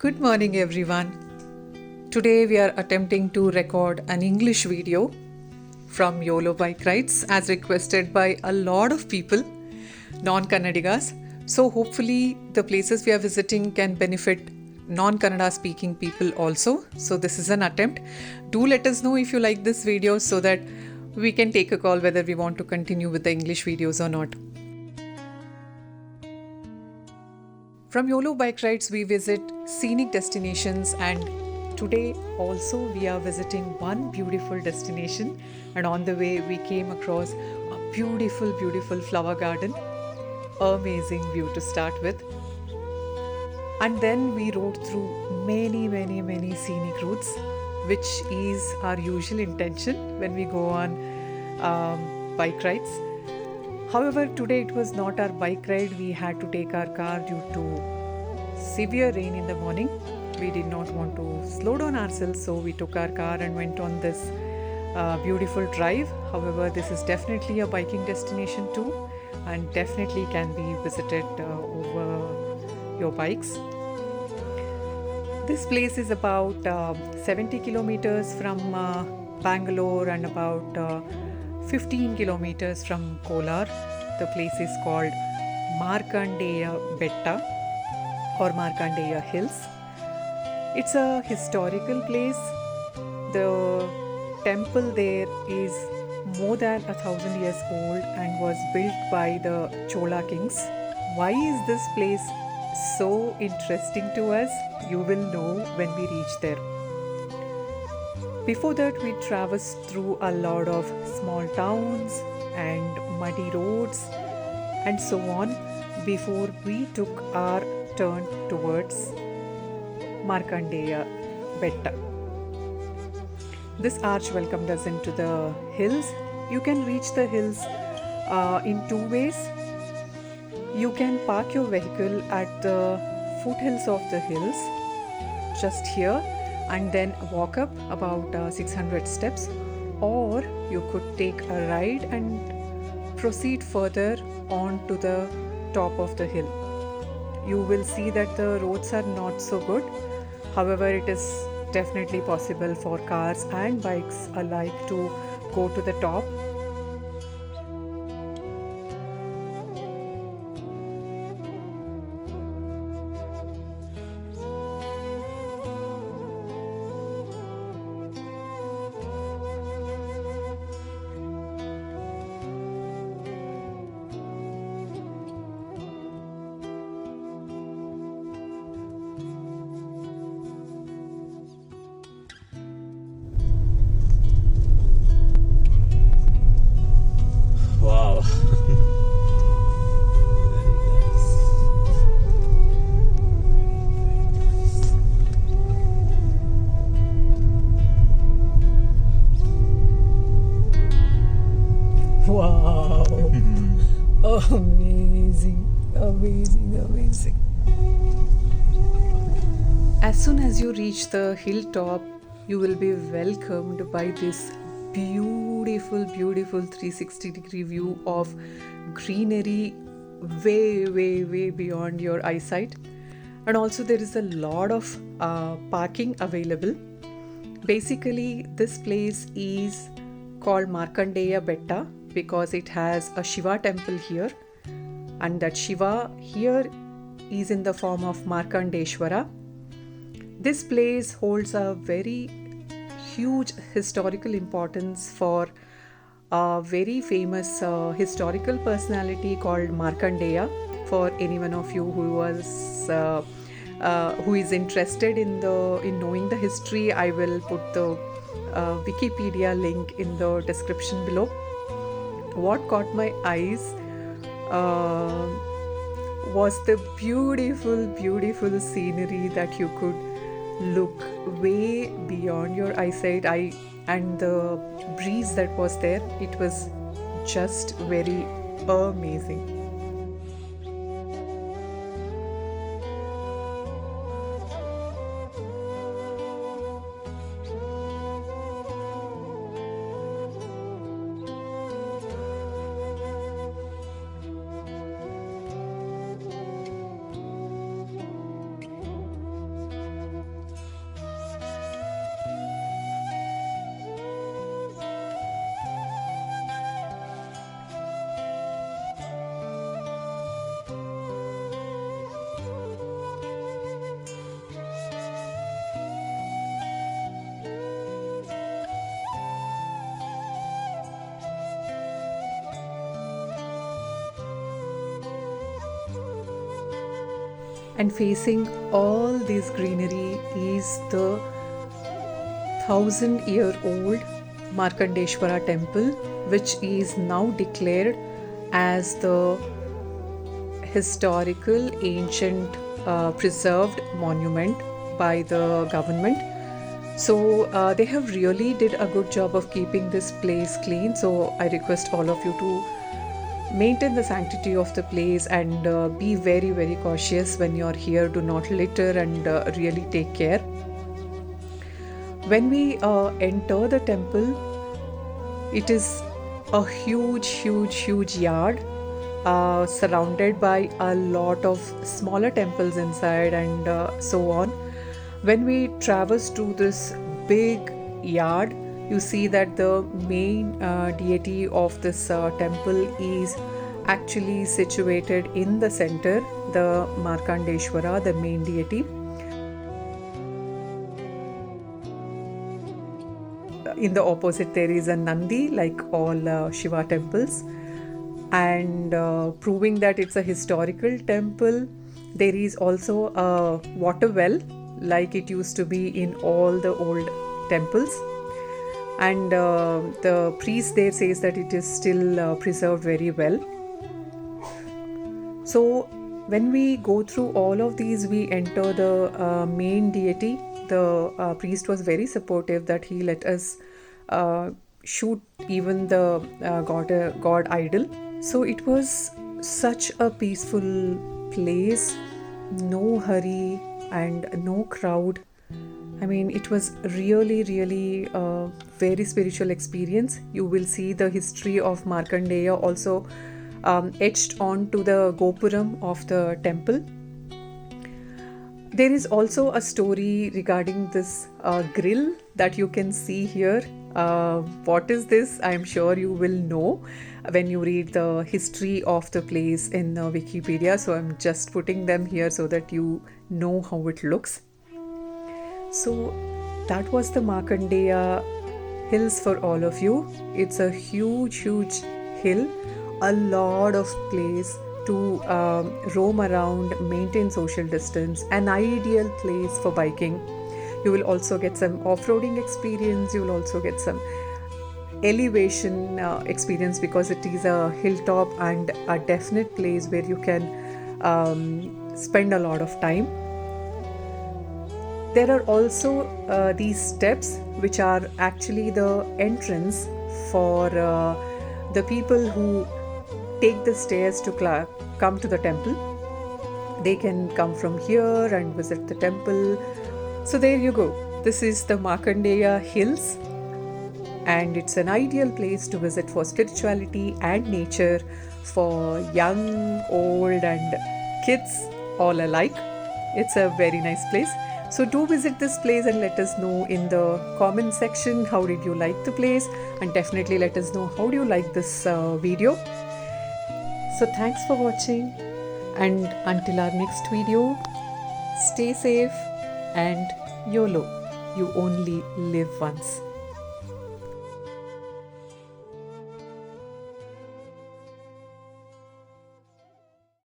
Good morning, everyone. Today we are attempting to record an English video from YOLO Bike Rides as requested by a lot of people, non-Kannadigas. So hopefully the places we are visiting can benefit non-Kannada speaking people also. So this is an attempt. Do let us know if you like this video so that we can take a call whether we want to continue with the English videos or not. From YOLO Bike Rides, we visit scenic destinations, and today also we are visiting one beautiful destination. And on the way, we came across a beautiful flower garden. Amazing view to start with. And then we rode through many scenic routes, which is our usual intention when we go on bike rides. However, today it was not our bike ride. We had to take our car due to severe rain in the morning. We did not want to slow down ourselves, so we took our car and went on this beautiful drive. However, this is definitely a biking destination too, and definitely can be visited over your bikes. This place is about 70 kilometers from Bangalore and about 15 kilometers from Kolar. The place is called Markandeya or Markandeya Hills. It's a historical place. The temple there is more than 1,000 years old and was built by the Chola kings. Why is this place so interesting to us? You will know when we reach there. Before that, we traversed through a lot of small towns and muddy roads and so on before we took our turn towards Markandeya Betta. This arch welcomed us into the hills. You can reach the hills in two ways. You can park your vehicle at the foothills of the hills, just here, and then walk up about 600 steps, or you could take a ride and proceed further on to the top of the hill. You will see that the roads are not so good. However, it is definitely possible for cars and bikes alike to go to the top. Wow. Wow! Amazing. As soon as you reach the hilltop, you will be welcomed by this beautiful 360-degree view of greenery way beyond your eyesight. And also there is a lot of parking available. Basically, this place is called Markandeya Betta because it has a Shiva temple here, and that Shiva here is in the form of Markandeshwara. This place holds a very huge historical importance for a very famous historical personality called Markandeya. For any one of you who is interested in knowing the history, I will put the Wikipedia link in the description below. What caught my eyes was the beautiful scenery that you could look way beyond your eyesight. And the breeze that was there, it was just very amazing. and facing all this greenery is the 1,000-year-old Markandeshwara temple, which is now declared as the historical ancient preserved monument by the government. So they have really did a good job of keeping this place clean. So I request all of you to maintain the sanctity of the place and be very, very cautious when you're here. Do not litter and really take care. When we enter the temple, it is a huge yard surrounded by a lot of smaller temples inside and so on. When we traverse to this big yard, you see that the main deity of this temple is actually situated in the center, the Markandeshwara, the main deity. In the opposite, there is a Nandi, like all Shiva temples. And proving that it's a historical temple, there is also a water well, like it used to be in all the old temples. And the priest there says that it is still preserved very well. So when we go through all of these, we enter the main deity. The priest was very supportive that he let us shoot even the god idol. So it was such a peaceful place, no hurry and no crowd. I mean, it was really a very spiritual experience. You will see the history of Markandeya also etched onto the gopuram of the temple. There is also a story regarding this grill that you can see here. What is this? I'm sure you will know when you read the history of the place in Wikipedia. So I'm just putting them here so that you know how it looks. So that was the Markandeya Hills for all of you. It's a huge hill, a lot of place to roam around, maintain social distance, an ideal place for biking. You will also get some off-roading experience. You will also get some elevation experience because it is a hilltop and a definite place where you can spend a lot of time. There are also these steps which are actually the entrance for the people who take the stairs to come to the temple. They can come from here and visit the temple. So there you go. This is the Markandeya Hills, and it's an ideal place to visit for spirituality and nature for young, old and kids all alike. It's a very nice place. So do visit this place and let us know in the comment section how did you like the place, and definitely let us know how do you like this video. So thanks for watching, and until our next video, stay safe and YOLO, you only live once.